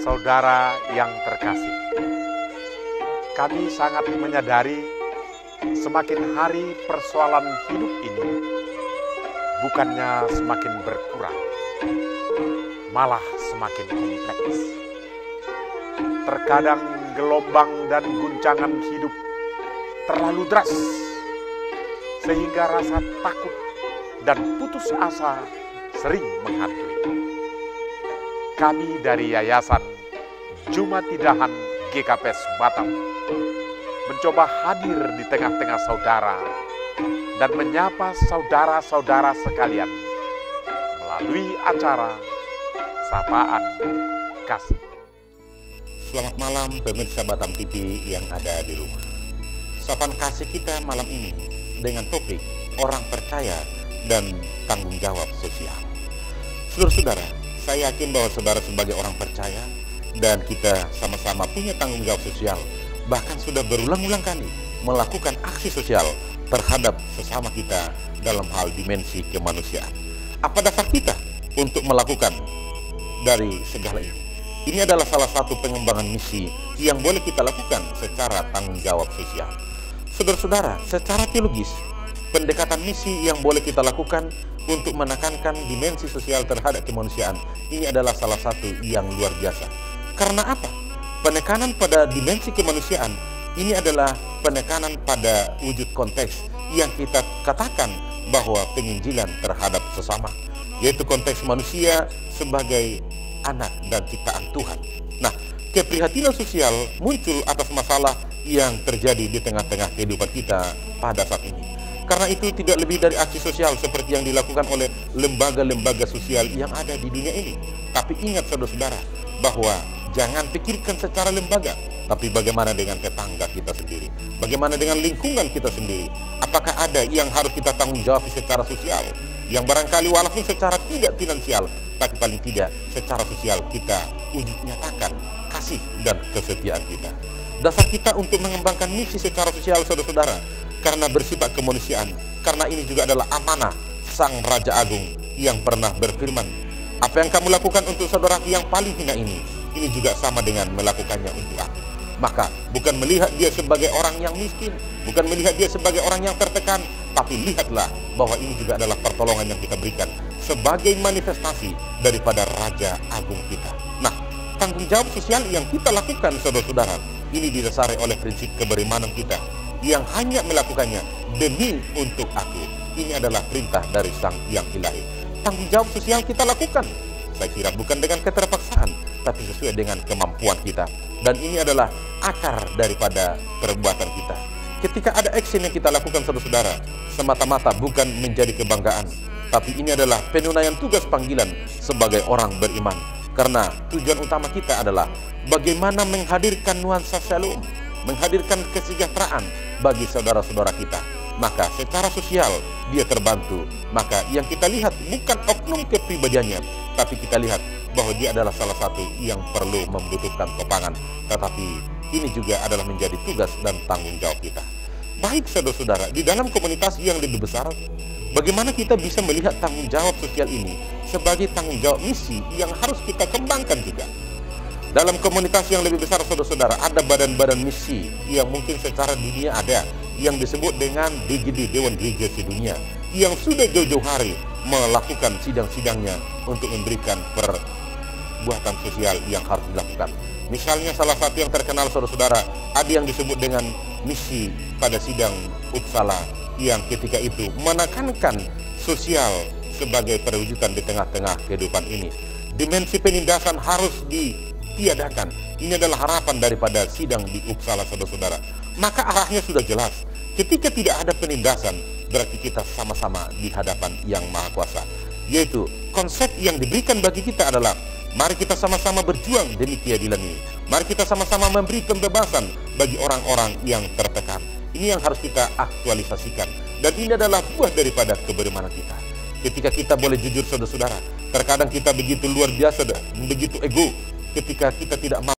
Saudara yang terkasih, kami sangat menyadari semakin hari persoalan hidup ini bukannya semakin berkurang, malah semakin kompleks. Terkadang gelombang dan guncangan hidup terlalu deras, sehingga rasa takut dan putus asa sering menghantui. Kami dari Yayasan Jumatidahan GKPS Batam mencoba hadir di tengah-tengah saudara dan menyapa saudara-saudara sekalian melalui acara Sapaan Kasih. Selamat malam pemirsa Batam TV yang ada di rumah. Sapaan Kasih kita malam ini dengan topik orang percaya dan tanggung jawab sosial. Saudara-saudara, saya yakin bahwa saudara sebagai orang percaya dan kita sama-sama punya tanggung jawab sosial, bahkan sudah berulang-ulang kali melakukan aksi sosial terhadap sesama kita dalam hal dimensi kemanusiaan. Apa dasar kita untuk melakukan dari segala ini? Ini adalah salah satu pengembangan misi yang boleh kita lakukan secara tanggung jawab sosial. Saudara-saudara, secara teologis, pendekatan misi yang boleh kita lakukan untuk menekankan dimensi sosial terhadap kemanusiaan ini adalah salah satu yang luar biasa. Karena apa? Penekanan pada dimensi kemanusiaan ini adalah penekanan pada wujud konteks yang kita katakan bahwa penginjilan terhadap sesama, yaitu konteks manusia sebagai anak dan ciptaan Tuhan. Nah, keprihatinan sosial muncul atas masalah yang terjadi di tengah-tengah kehidupan kita pada saat ini. Karena itu tidak lebih dari aksi sosial seperti yang dilakukan oleh lembaga-lembaga sosial yang ada di dunia ini. Tapi ingat saudara-saudara, bahwa jangan pikirkan secara lembaga, tapi bagaimana dengan tetangga kita sendiri, bagaimana dengan lingkungan kita sendiri. Apakah ada yang harus kita tanggung jawab secara sosial, yang barangkali walaupun secara tidak finansial, tapi paling tidak secara sosial kita wujud nyatakan kasih dan kesetiaan kita. Dasar kita untuk mengembangkan misi secara sosial saudara-saudara, karena bersifat kemanusiaan, karena ini juga adalah amanah Sang Raja Agung yang pernah berfirman, apa yang kamu lakukan untuk saudara yang paling hina ini juga sama dengan melakukannya untuk aku. Maka bukan melihat dia sebagai orang yang miskin, bukan melihat dia sebagai orang yang tertekan, tapi lihatlah bahwa ini juga adalah pertolongan yang kita berikan sebagai manifestasi daripada Raja Agung kita. Nah, tanggung jawab sosial yang kita lakukan saudara-saudara, ini didasari oleh prinsip keberimanan kita yang hanya melakukannya demi untuk aku. Ini adalah perintah dari Sang Yang Ilahi. Tanggung jawab sosial kita lakukan, saya kira bukan dengan keterpaksaan, tapi sesuai dengan kemampuan kita. Dan ini adalah akar daripada perbuatan kita. Ketika ada action yang kita lakukan saudara-saudara, semata-mata bukan menjadi kebanggaan, tapi ini adalah penunaian tugas panggilan sebagai orang beriman. Karena tujuan utama kita adalah bagaimana menghadirkan nuansa shalom, menghadirkan kesejahteraan bagi saudara-saudara kita. Maka secara sosial dia terbantu. Maka yang kita lihat bukan oknum kepribadiannya, tapi kita lihat bahwa dia adalah salah satu yang perlu membutuhkan topangan. Tetapi ini juga adalah menjadi tugas dan tanggung jawab kita. Baik saudara-saudara, di dalam komunitas yang lebih besar, bagaimana kita bisa melihat tanggung jawab sosial ini sebagai tanggung jawab misi yang harus kita kembangkan juga. Dalam komunitas yang lebih besar saudara-saudara, ada badan-badan misi yang mungkin secara dunia ada, yang disebut dengan DGD, Dewan Gereja Sedunia, yang sudah jauh-jauh hari melakukan sidang-sidangnya untuk memberikan perbuatan sosial yang harus dilakukan. Misalnya salah satu yang terkenal saudara-saudara, ada yang disebut dengan misi pada sidang Uppsala, yang ketika itu menekankan sosial sebagai perwujudan di tengah-tengah kehidupan ini. Dimensi penindasan harus ditiadakan. Ini adalah harapan daripada sidang di Uppsala saudara-saudara. Maka arahnya sudah jelas. Ketika tidak ada penindasan, berarti kita sama-sama di hadapan Yang Maha Kuasa. Yaitu konsep yang diberikan bagi kita adalah, mari kita sama-sama berjuang demi keadilan ini. Mari kita sama-sama memberi pembebasan bagi orang-orang yang tertekan. Ini yang harus kita aktualisasikan. Dan ini adalah buah daripada keberimanan kita. Ketika kita boleh jujur saudara-saudara, terkadang kita begitu luar biasa, begitu ego, ketika kita tidak mampu